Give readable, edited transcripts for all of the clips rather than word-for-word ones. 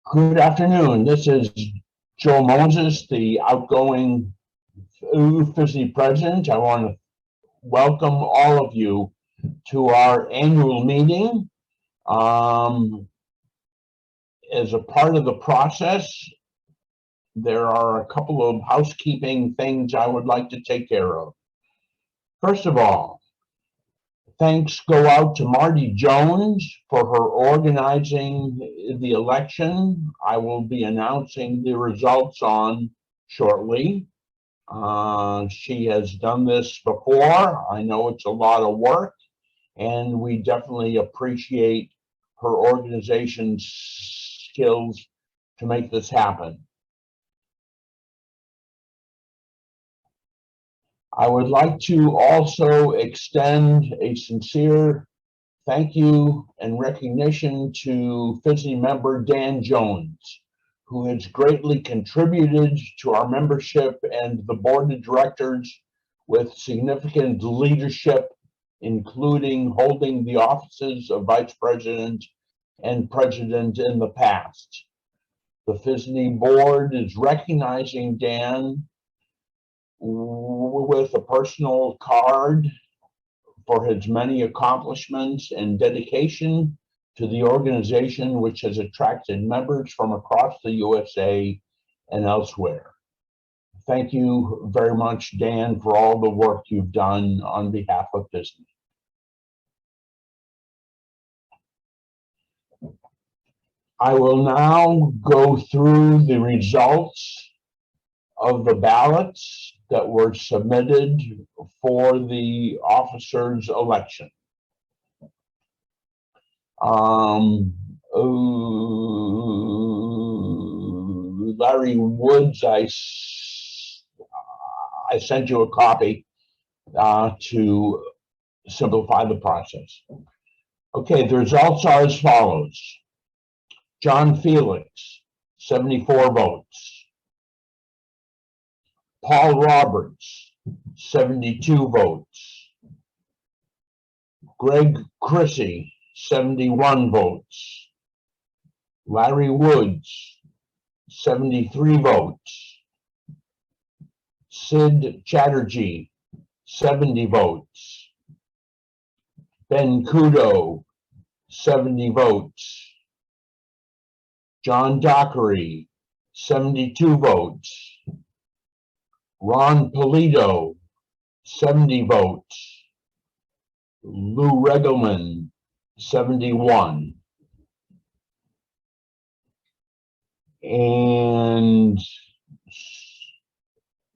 Good afternoon. This is Joe Moses, the outgoing PHSNE president. I want to welcome all of you to our annual meeting. As a part of the process, there are a couple of housekeeping things I would like to take care of. First of all, thanks go out to Marty Jones for her organizing the election. I will be announcing the results on shortly. She has done this before. I know it's a lot of work, and we definitely appreciate her organization's skills to make this happen. I would like to also extend a sincere thank you and recognition to PHSNE member Dan Jones, who has greatly contributed to our membership and the board of directors with significant leadership, including holding the offices of vice president and president in the past. The PHSNE board is recognizing Dan with a personal card for his many accomplishments and dedication to the organization, which has attracted members from across the USA and elsewhere. Thank you very much, Dan, for all the work you've done on behalf of PHSNE. I will now go through the results of the ballots that were submitted for the officers' election. Larry Woods, I sent you a copy to simplify the process. Okay, the results are as follows. John Felix, 74 votes. Paul Roberts, 72 votes. Greg Chrissy, 71 votes. Larry Woods, 73 votes. Sid Chatterjee, 70 votes. Ben Kudo, 70 votes. John Dockery, 72 votes. Ron Polito, 70 votes. Lou Regelman, 71. And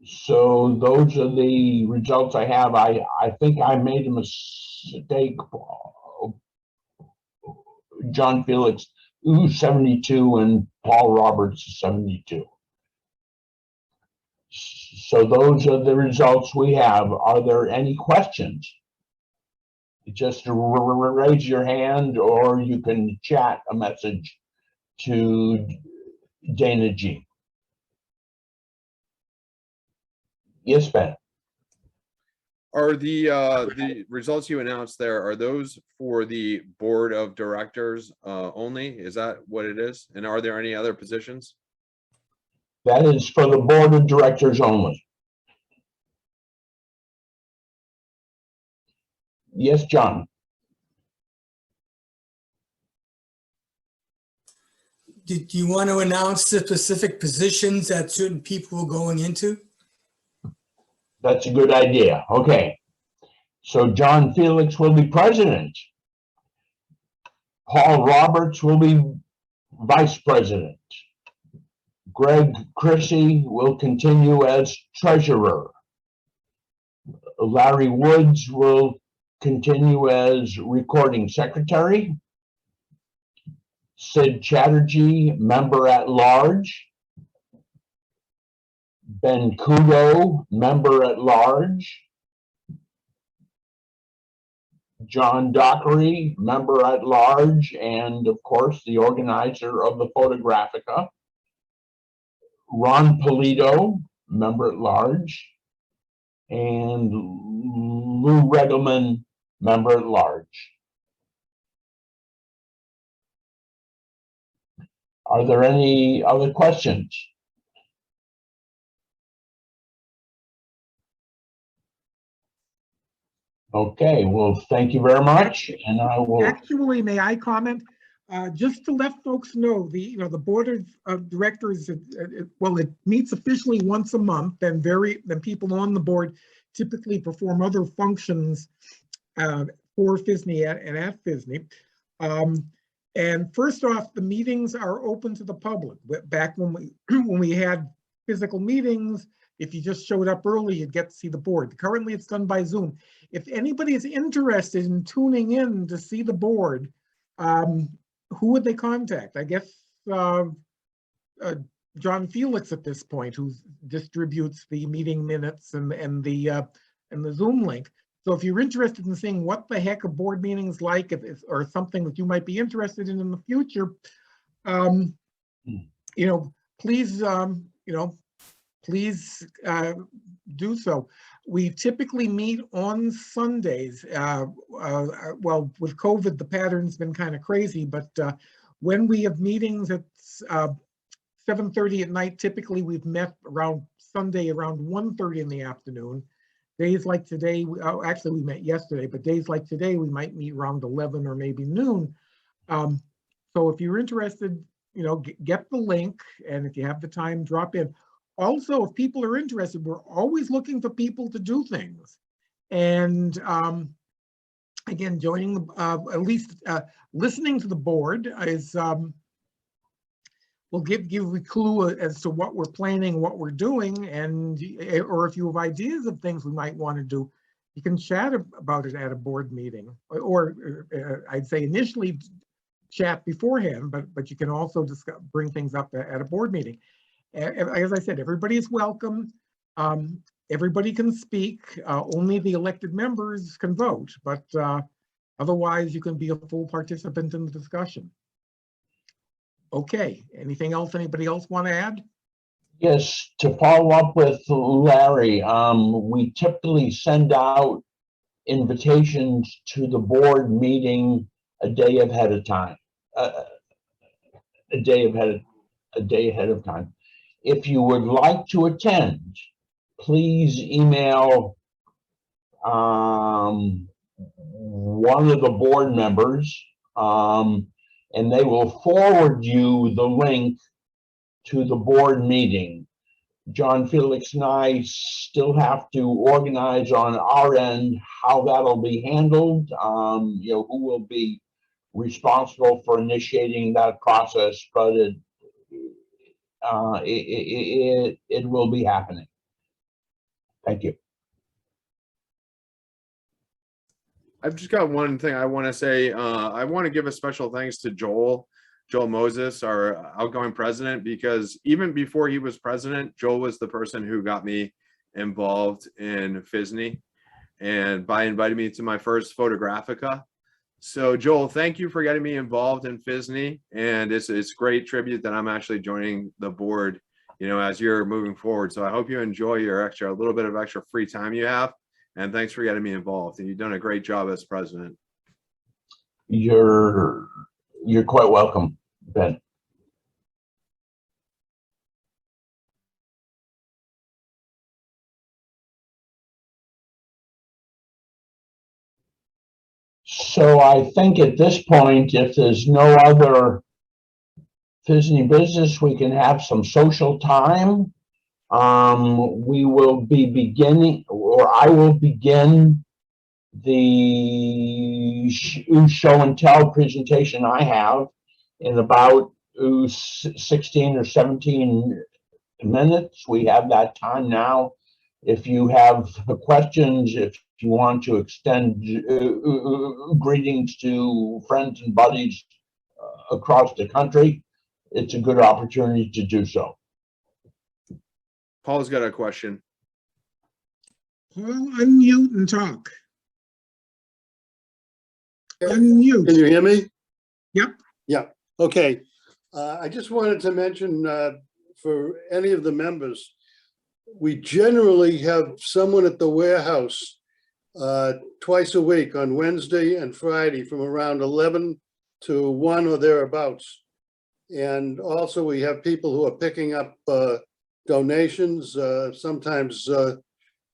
so those are the results I have. I think I made a mistake. John Felix, 72, and Paul Roberts, 72. So those are the results we have. Are there any questions? Just raise your hand, or you can chat a message to Dana G. Yes, Ben. Are the results you announced there, are those for the board of directors only? Is that what it is? And are there any other positions? That is for the board of directors only. Yes, John. Did you want to announce the specific positions that certain people are going into? That's a good idea. Okay. So John Felix will be president. Paul Roberts will be vice president. Greg Chrissy will continue as treasurer. Larry Woods will continue as recording secretary. Sid Chatterjee, member at large. Ben Kudo, member at large. John Dockery, member at large, and of course the organizer of the Photographica. Ron Polito, member at large, and Lou Regelman, member at large. Are there any other questions? Okay, well, thank you very much, and I will. Actually, may I comment? Just to let folks know, the board of directors, well, it meets officially once a month, and then people on the board typically perform other functions for PHSNE and at PHSNE. And first off, the meetings are open to the public. Back when we had physical meetings, if you just showed up early, you'd get to see the board. Currently, it's done by Zoom. If anybody is interested in tuning in to see the board, who would they contact? I guess John Felix at this point, who distributes the meeting minutes and the Zoom link. So if you're interested in seeing what the heck a board meeting is like, or something that you might be interested in the future, please, please do so. We typically meet on Sundays. Well, with COVID, the pattern's been kind of crazy, but when we have meetings at 7:30 at night, typically we've met around Sunday around 1:30 in the afternoon. Days like today, actually we met yesterday, but days like today, we might meet around 11 or maybe noon. So if you're interested, get the link, and if you have the time, drop in. Also, if people are interested, we're always looking for people to do things. And again, joining at least listening to the board is will give you a clue as to what we're planning, what we're doing, and or if you have ideas of things we might want to do, you can chat about it at a board meeting, or I'd say initially chat beforehand, but you can also bring things up at a board meeting. As I said, everybody is welcome. Everybody can speak. Only the elected members can vote, but otherwise you can be a full participant in the discussion. Okay, anything else anybody else want to add? Yes, to follow up with Larry, we typically send out invitations to the board meeting a day ahead of time. A day ahead of time. If you would like to attend, please email one of the board members, and they will forward you the link to the board meeting. John Felix and I still have to organize on our end how that'll be handled, who will be responsible for initiating that process, but it will be happening. Thank you. I've just got one thing I want to say. I want to give a special thanks to Joel Moses, our outgoing president, because even before he was president, Joel was the person who got me involved in PHSNE and by inviting me to my first Photographica. So Joel, thank you for getting me involved in PHSNE, and it's great tribute that I'm actually joining the board, as you're moving forward. So I hope you enjoy your a little bit of extra free time you have, and thanks for getting me involved. And you've done a great job as president. You're quite welcome, Ben. So I think at this point, if there's no other PHSNE business, we can have some social time. We will be beginning, or I will begin the show and tell presentation I have in about 16 or 17 minutes. We have that time now. If you have questions, if you want to extend greetings to friends and buddies across the country, it's a good opportunity to do so. Paul's got a question. Paul, unmute and talk. Unmute. Can you hear me? Yep. Yeah, okay. I just wanted to mention for any of the members, we generally have someone at the warehouse twice a week on Wednesday and Friday from around 11 to 1 or thereabouts. And also we have people who are picking up donations. Sometimes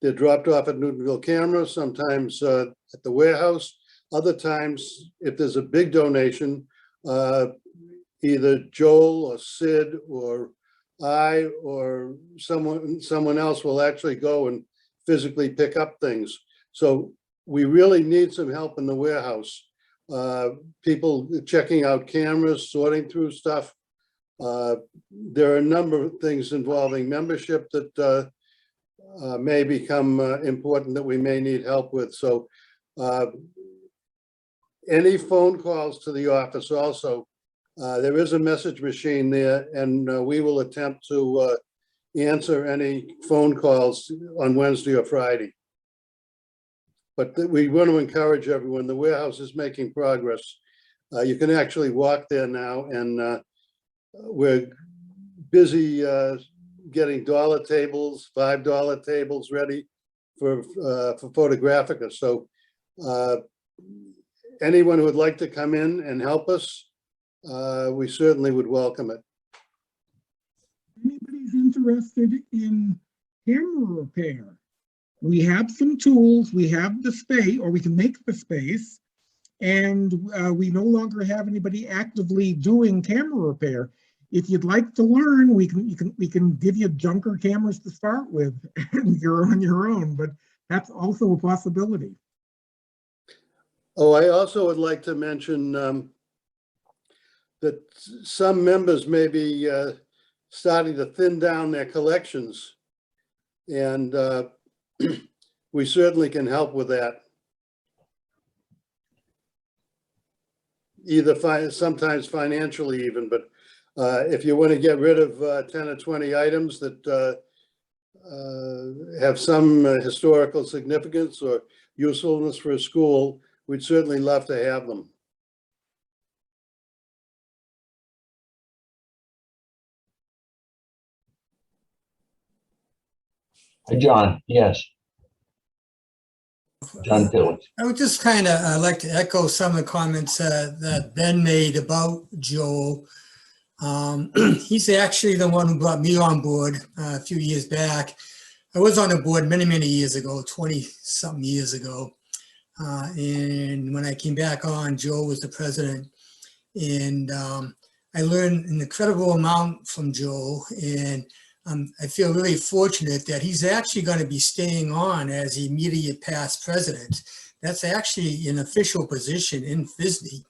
they're dropped off at Newtonville Camera, sometimes at the warehouse. Other times, if there's a big donation, either Joel or Sid or I or someone else will actually go and physically pick up things. So we really need some help in the warehouse. People checking out cameras, sorting through stuff. There are a number of things involving membership that may become important that we may need help with. So any phone calls to the office also, there is a message machine there, and we will attempt to answer any phone calls on Wednesday or Friday. But we want to encourage everyone. The warehouse is making progress. You can actually walk there now, and we're busy getting dollar tables, $5 tables ready for Photographica. So anyone who would like to come in and help us, we certainly would welcome it. Anybody's interested in camera repair, we have some tools, we have the space, or we can make the space, and we no longer have anybody actively doing camera repair. If you'd like to learn, we can give you junker cameras to start with, and you're on your own, but that's also a possibility. Oh, I also would like to mention that some members may be starting to thin down their collections, and we certainly can help with that. Either sometimes financially even, but if you want to get rid of 10 or 20 items that have some historical significance or usefulness for a school, we'd certainly love to have them. Hi, John. Yes. John Phillips. I would just kind of like to echo some of the comments that Ben made about Joel. He's actually the one who brought me on board a few years back. I was on the board many, many years ago, 20-something years ago. And when I came back on, Joel was the president. And I learned an incredible amount from Joel. And I feel really fortunate that he's actually going to be staying on as the immediate past president. That's actually an official position in PHSNE.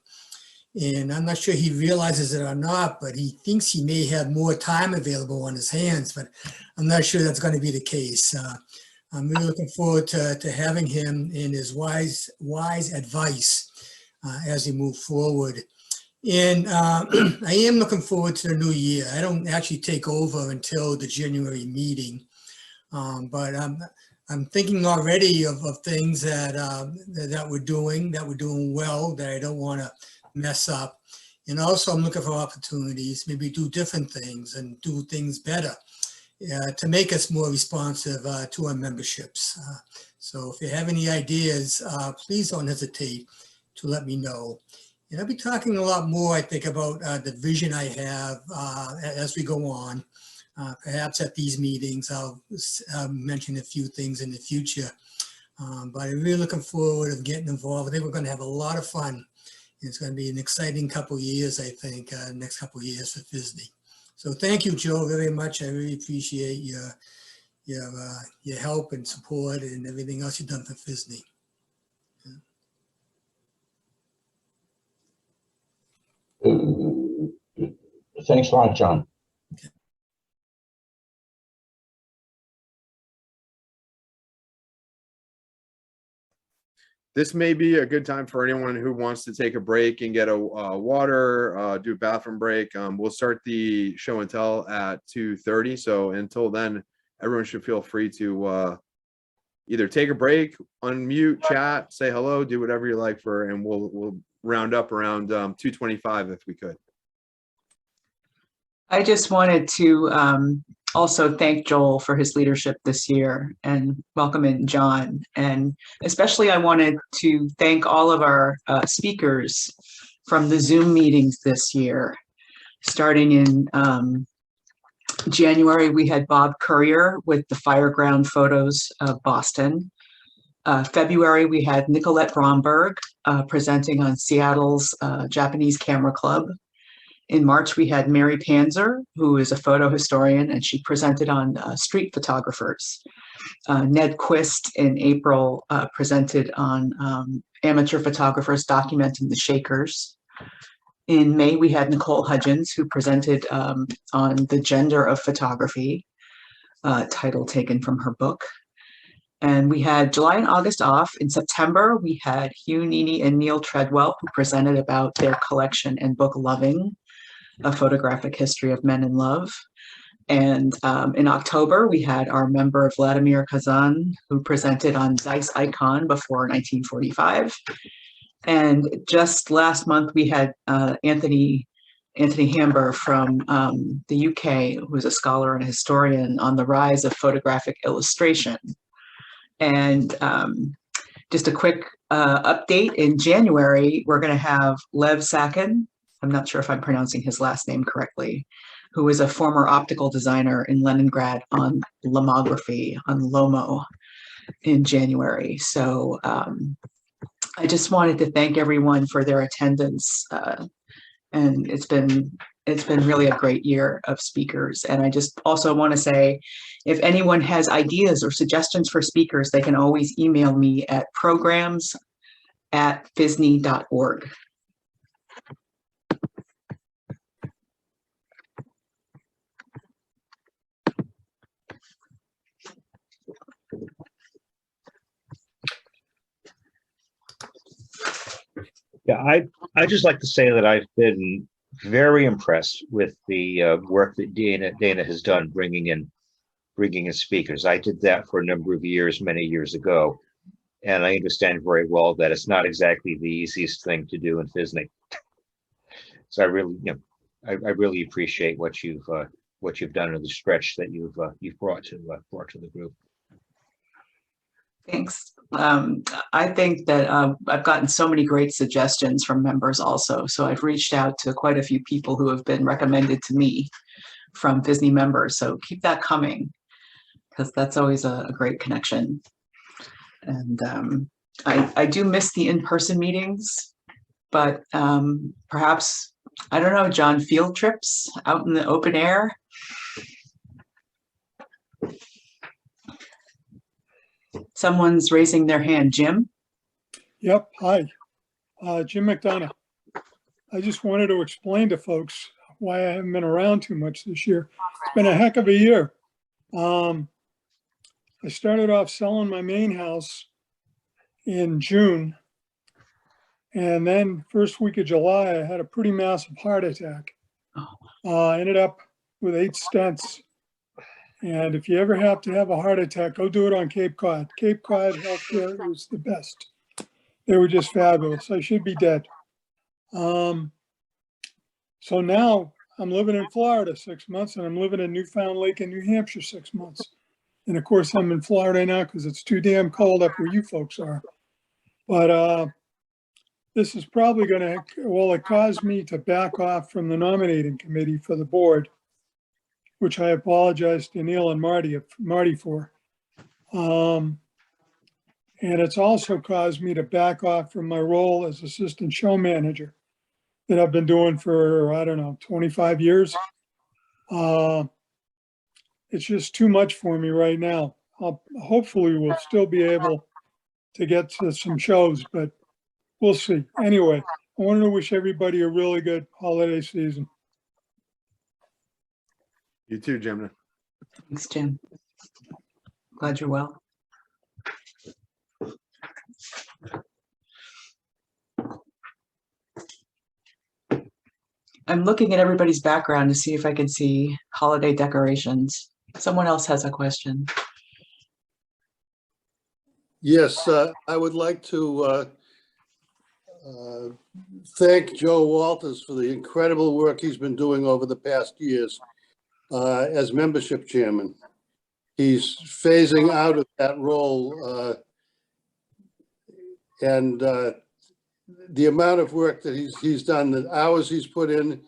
And I'm not sure he realizes it or not, but he thinks he may have more time available on his hands, but I'm not sure that's going to be the case. I'm really looking forward to having him and his wise advice as we move forward. And I am looking forward to the new year. I don't actually take over until the January meeting, but I'm thinking already of things that we're doing well, that I don't want to mess up. And also I'm looking for opportunities, maybe do different things and do things better to make us more responsive to our memberships. So if you have any ideas, please don't hesitate to let me know. And I'll be talking a lot more, I think, about the vision I have as we go on. Perhaps at these meetings, I'll mention a few things in the future. But I'm really looking forward to getting involved. I think we're going to have a lot of fun. It's going to be an exciting couple of years, I think, next couple of years for PHSNE. So thank you, Joe, very much. I really appreciate your help and support and everything else you've done for PHSNE. Thanks a lot, John. This may be a good time for anyone who wants to take a break and get a water, do a bathroom break. We'll start the show and tell at 2:30. So until then, everyone should feel free to either take a break, unmute, chat, say hello, do whatever you like and we'll round up around 2:25 if we could. I just wanted to also thank Joel for his leadership this year and welcome in John. And especially I wanted to thank all of our speakers from the Zoom meetings this year. Starting in January, we had Bob Courier with the Fireground Photos of Boston. February, we had Nicolette Bromberg presenting on Seattle's Japanese Camera Club. In March, we had Mary Panzer, who is a photo historian, and she presented on street photographers. Ned Quist in April presented on amateur photographers documenting the Shakers. In May, we had Nicole Hudgens, who presented on the gender of photography, title taken from her book. And we had July and August off. In September, we had Hugh Nini and Neil Treadwell, who presented about their collection and book Loving, a photographic history of men in love. And in October, we had our member Vladimir Kazan, who presented on Zeiss Icon before 1945. And just last month, we had Anthony Hamber from the UK, who is a scholar and a historian on the rise of photographic illustration. And just a quick update, in January, we're going to have Lev Sakin, I'm not sure if I'm pronouncing his last name correctly, who is a former optical designer in Leningrad on lomography, on LOMO, in January. So I just wanted to thank everyone for their attendance. And it's been really a great year of speakers. And I just also want to say, if anyone has ideas or suggestions for speakers, they can always email me at programs@phsne.org. Yeah, I just like to say that I've been very impressed with the work that Dana has done bringing in speakers. I did that for a number of years, many years ago, and I understand very well that it's not exactly the easiest thing to do in PHSNE. So I really, I really appreciate what you've done in the stretch that you've brought to the group. Thanks. I think that I've gotten so many great suggestions from members also. So I've reached out to quite a few people who have been recommended to me from PHSNE members. So keep that coming, because that's always a great connection. And I do miss the in-person meetings, but perhaps, I don't know, John, field trips out in the open air. Someone's raising their hand. Jim? Yep, hi, Jim McDonough. I just wanted to explain to folks why I haven't been around too much this year. It's been a heck of a year. I started off selling my main house in June. And then first week of July, I had a pretty massive heart attack. Ended up with 8 stents. And if you ever have to have a heart attack, go do it on Cape Cod. Cape Cod healthcare was the best. They were just fabulous. I should be dead. So now I'm living in Florida 6 months, and I'm living in Newfound Lake in New Hampshire 6 months. And of course, I'm in Florida now because it's too damn cold up where you folks are. But this is probably going to, well, it caused me to back off from the nominating committee for the board, which I apologize to Neil and Marty for. And it's also caused me to back off from my role as assistant show manager that I've been doing for, I don't know, 25 years. It's just too much for me right now. Hopefully we'll still be able to get to some shows, but we'll see. Anyway, I wanted to wish everybody a really good holiday season. You too, Jim. Thanks, Jim. Glad you're well. I'm looking at everybody's background to see if I can see holiday decorations. Someone else has a question. Yes, I would like to thank Joe Walters for the incredible work he's been doing over the past years as membership chairman. He's phasing out of that role, and the amount of work that he's done, the hours he's put in,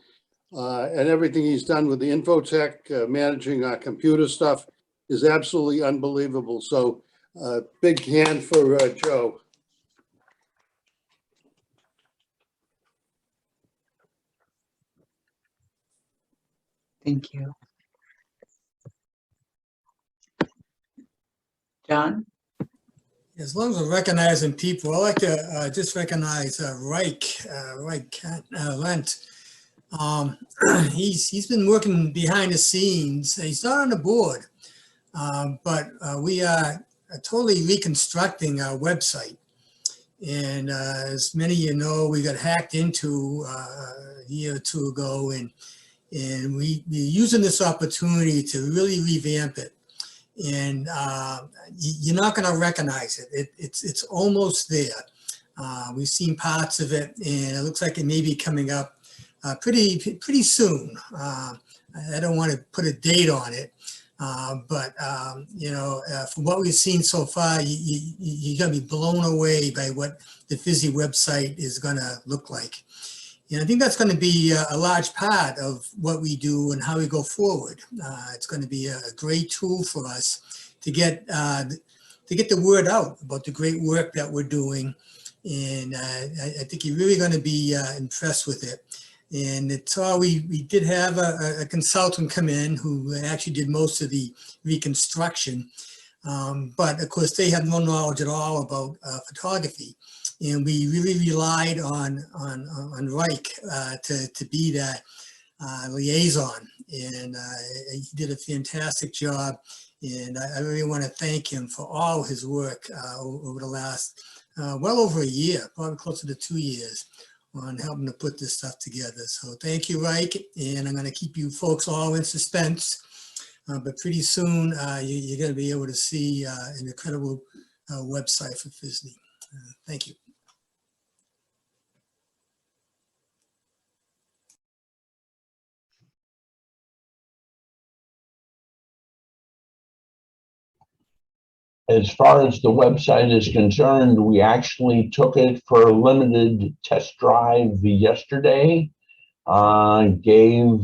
and everything he's done with the infotech, managing our computer stuff is absolutely unbelievable. So big hand for Joe. Thank you. John? As long as we're recognizing people, I'd like to just recognize Reich Lent. He's been working behind the scenes. He's not on the board, but we are totally reconstructing our website. And as many of you know, we got hacked into a year or two ago, and we're using this opportunity to really revamp it. And you're not going to recognize it. It's almost there. We've seen parts of it, and it looks like it may be coming up pretty soon. I don't want to put a date on it, but from what we've seen so far, you're going to be blown away by what the Fizzy website is going to look like. And I think that's going to be a large part of what we do and how we go forward. It's going to be a great tool for us to get the word out about the great work that we're doing. And I think you're really going to be impressed with it. And it's all we did have a consultant come in who actually did most of the reconstruction. But of course, they have no knowledge at all about photography. And we really relied on Reich to be that liaison. And he did a fantastic job. And I really want to thank him for all his work over the last, well over a year, probably closer to 2 years, on helping to put this stuff together. So thank you, Reich. And I'm going to keep you folks all in suspense. But pretty soon, you're going to be able to see an incredible website for PHSNE. Thank you. As far as the website is concerned, we actually took it for a limited test drive yesterday. Gave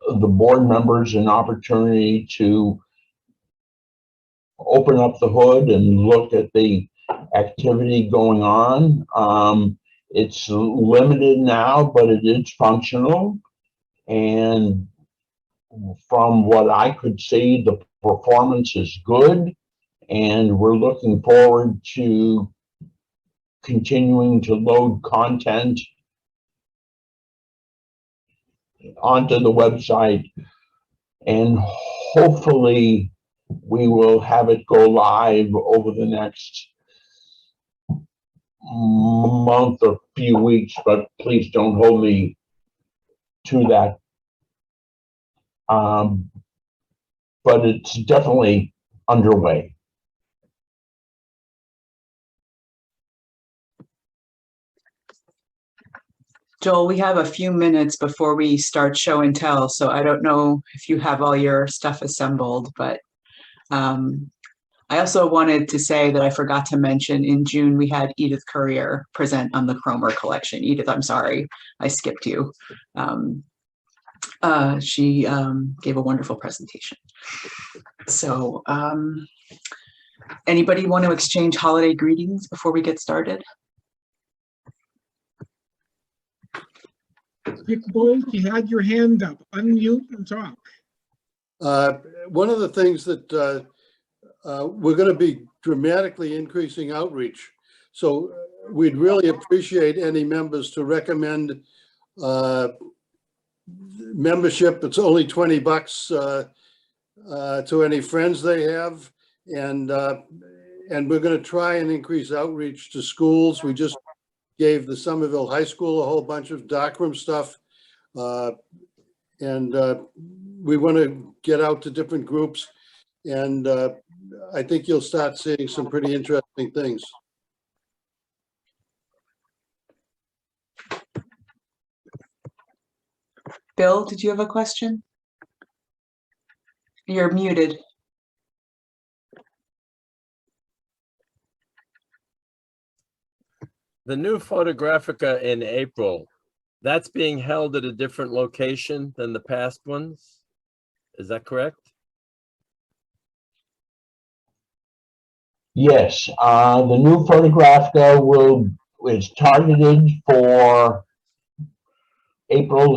the board members an opportunity to open up the hood and look at the activity going on. It's limited now, but it is functional. And from what I could see, the performance is good, and we're looking forward to continuing to load content onto the website, and hopefully we will have it go live over the next month or few weeks, but please don't hold me to that. But it's definitely underway. Joel, we have a few minutes before we start show and tell, so I don't know if you have all your stuff assembled, but I also wanted to say that I forgot to mention in June, we had Edith Courier present on the Cromer collection. Edith, I'm sorry, I skipped you. She gave a wonderful presentation. So anybody want to exchange holiday greetings before we get started? Dick Bolt, you had your hand up. Unmute and talk. One of the things that we're going to be dramatically increasing outreach. So we'd really appreciate any members to recommend membership. It's only $20 to any friends they have. And we're going to try and increase outreach to schools. We just gave the Somerville High School a whole bunch of darkroom stuff. And we want to get out to different groups. And I think you'll start seeing some pretty interesting things. Bill, did you have a question? You're muted. The new Photographica in April, That's being held at a different location than the past ones? Is that correct? Yes, the new Photographica is targeted for April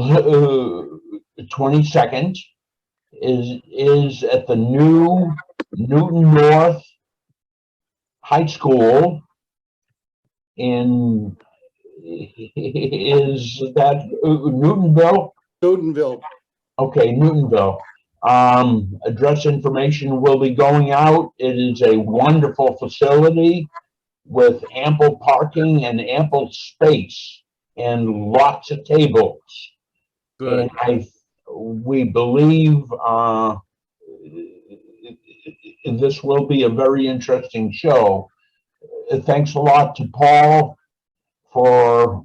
22nd. Is at the new Newton North High School in, is that Newtonville? Newtonville. Okay, Newtonville. Address information will be going out. It is a wonderful facility with ample parking and ample space and lots of tables. Good. And we believe this will be a very interesting show. Thanks a lot to Paul for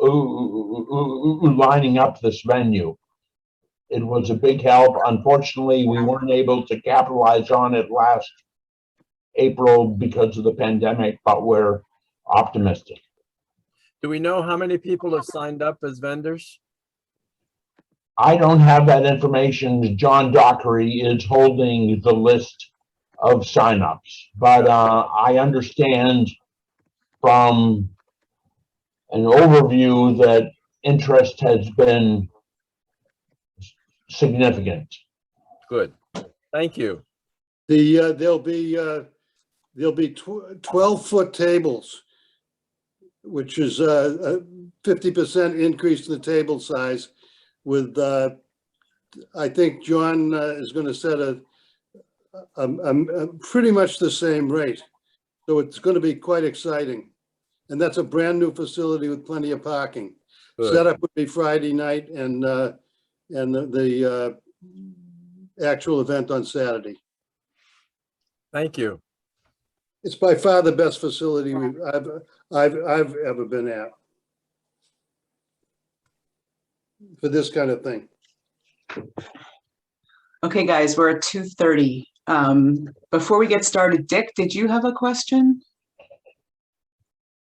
lining up this venue. It was a big help. Unfortunately, we weren't able to capitalize on it last April because of the pandemic, but we're optimistic. Do we know how many people have signed up as vendors? I don't have that information. John Dockery is holding the list of signups, but I understand from an overview that interest has been significant. Good. Thank you. There'll be 12-foot tables, which is a 50% increase in the table size with, I think John is going to set a pretty much the same rate. So it's going to be quite exciting. And that's a brand new facility with plenty of parking. Good. Setup would be Friday night and the actual event on Saturday. Thank you. It's by far the best facility I've ever been at for this kind of thing. Okay, guys, we're at 2:30. Before we get started, Dick, did you have a question?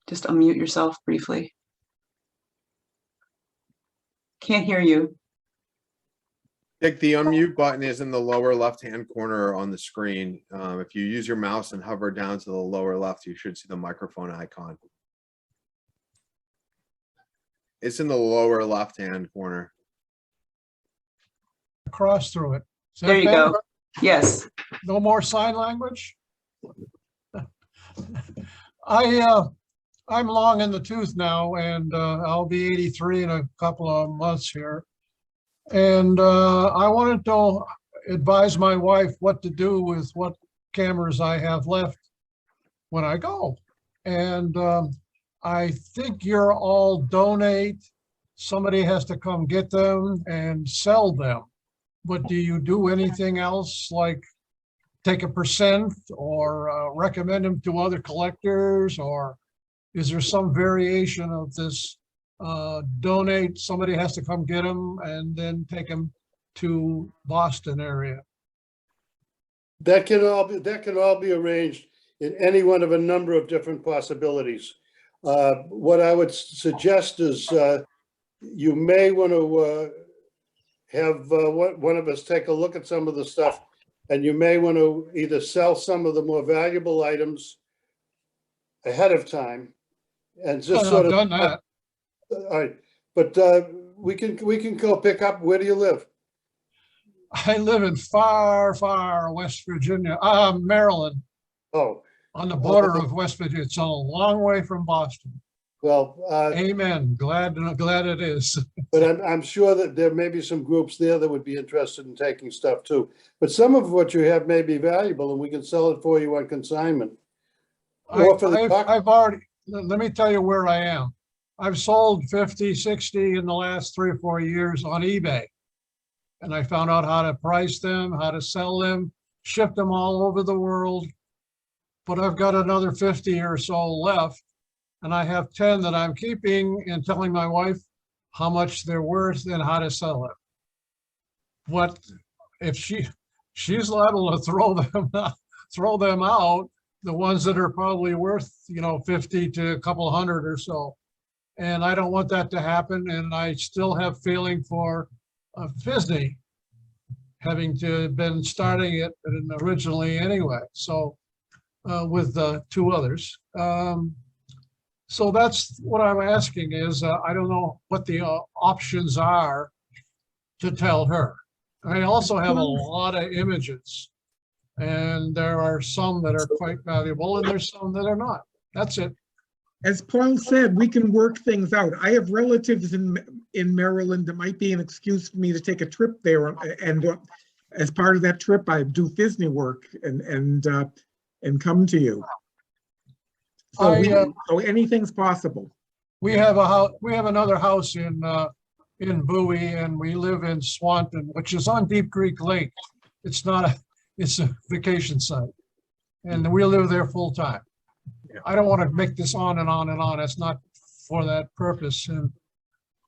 Just unmute yourself briefly. Can't hear you. Dick, the unmute button is in the lower left-hand corner on the screen. If you use your mouse and hover down to the lower left, you should see the microphone icon. It's in the lower left-hand corner. Cross through it. Is that There you better? go. Yes. No more sign language? I'm long in the tooth now, and I'll be 83 in a couple of months here. And I wanted to advise my wife what to do with what cameras I have left when I go. And I think you're all donate. Somebody has to come get them and sell them. But do you do anything else, like take a percent or recommend them to other collectors? Or is there some variation of this donate, somebody has to come get them and then take them to Boston area? That can all be arranged in any one of a number of different possibilities. What I would suggest is you may want to have one of us take a look at some of the stuff, and you may want to either sell some of the more valuable items ahead of time and just sort of I've done that. All right, but we can go pick up. Where do you live? I live in far, far West Virginia, Maryland, Oh, on the border of West Virginia. It's a long way from Boston. well, Amen. Glad it is. but I'm sure that there may be some groups there that would be interested in taking stuff too. But some of what you have may be valuable, and we can sell it for you on consignment. Or for the I've already, let me tell you where I am. I've sold 50, 60 in the last 3 or 4 years on eBay. And I found out how to price them, how to sell them, ship them all over the world. But I've got another 50 or so left. And I have 10 that I'm keeping and telling my wife how much they're worth and how to sell it. What if she's liable to throw them out, the ones that are probably worth, 50 to a couple hundred or so. And I don't want that to happen. And I still have feeling for PHSNE having to been starting it originally anyway. So with two others. So that's what I'm asking is, I don't know what the options are to tell her. I also have a lot of images, and there are some that are quite valuable and there's some that are not. That's it. As Paul said, we can work things out. I have relatives in Maryland. That might be an excuse for me to take a trip there, and as part of that trip, I do PHSNE work and come to you. So, so anything's possible. We have a house. We have another house in Bowie, and we live in Swanton, which is on Deep Creek Lake. It's not a. It's a vacation site, and we live there full time. I don't want to make this on and on and on. It's not for that purpose.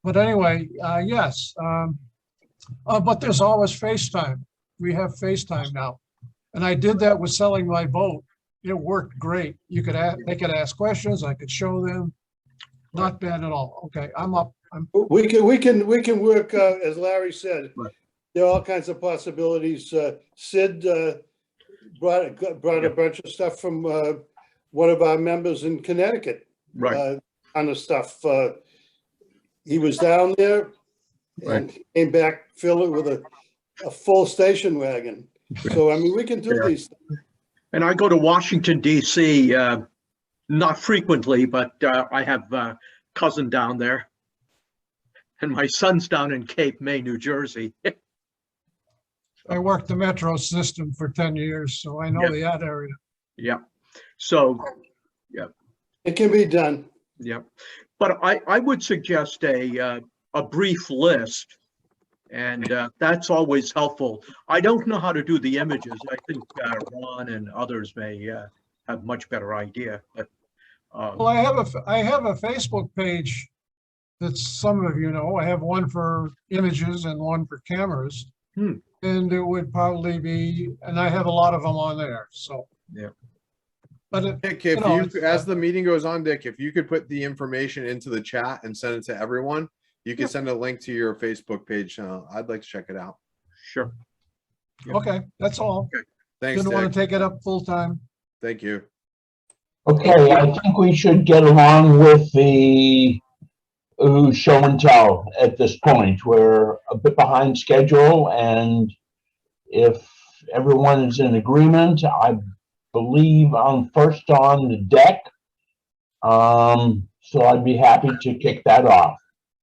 But anyway, yes. But there's always FaceTime. We have FaceTime now, and I did that with selling my boat. It worked great. You could they could ask questions. I could show them. Not bad at all. Okay, I'm up. We can work, as Larry said, there are all kinds of possibilities. Sid brought a bunch of stuff from one of our members in Connecticut. Right. On the stuff. He was down there and came back, filled it with a full station wagon. So, I mean, we can do these things. And I go to Washington, D.C. Not frequently, but I have a cousin down there. And my son's down in Cape May, New Jersey. I worked the metro system for 10 years, so I know that area. Yeah. So, yeah. It can be done. Yeah. But I would suggest a brief list, and that's always helpful. I don't know how to do the images. I think Ron and others may have much better idea. But well, I have a Facebook page that some of you know. I have one for images and one for cameras. And it would probably be, and I have a lot of them on there. So yeah. But Dick, if you, as the meeting goes on, Dick, if you could put the information into the chat and send it to everyone, you can send a link to your Facebook page. I'd like to check it out. Sure. Okay, that's all. Okay. Thanks, Didn't want Dick. to take it up full time. Thank you. Okay, I think we should get along with the show and tell at this point. We're a bit behind schedule, and if everyone is in agreement, I believe I'm first on the deck. So I'd be happy to kick that off.